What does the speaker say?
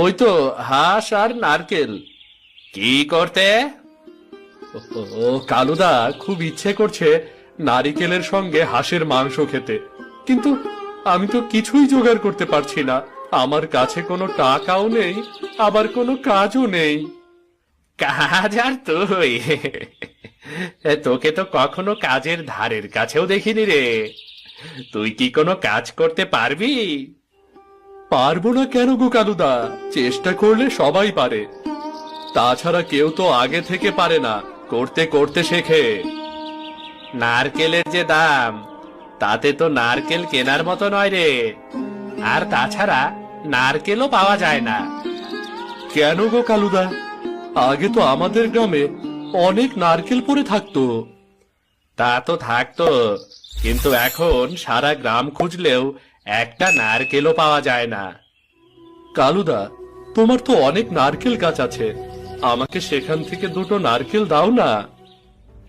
ওই তো হাঁস আর নারকেল। কি করতে? ও কালুদা, খুব ইচ্ছে করছে নারিকেলের সঙ্গে হাঁসের মাংস খেতে, কিন্তু আমি তো কিছুই জোগাড় করতে পারছি না। আমার কাছে কোনো টাকাও নেই, আবার কোনো কাজও নেই। কাজ আর তুই? তোকে তো কখনো কাজের ধারের কাছেও দেখিনি রে। তুই কি কোনো কাজ করতে পারবি? পারবো না কেন গো কালুদা, চেষ্টা করলে সবাই পারে। তাছাড়া কেউ তো আগে থেকে পারে না, করতে করতে শেখে। নারকেলের যে দাম, তাতে তো নারকেল কেনার মতো নয় রে। আর তাছাড়া নারকেলও পাওয়া যায় না। কেন গো কালুদা, আগে তো আমাদের গ্রামে অনেক নারকেল পড়ে থাকতো। তা তো থাকতো, কিন্তু এখন সারা গ্রাম খুঁজলেও একটা নারকেলও পাওয়া যায় না। কালুদা, তোমার তো অনেক নারকেল গাছ আছে, আমাকে সেখান থেকে দুটো নারকেল দাও না।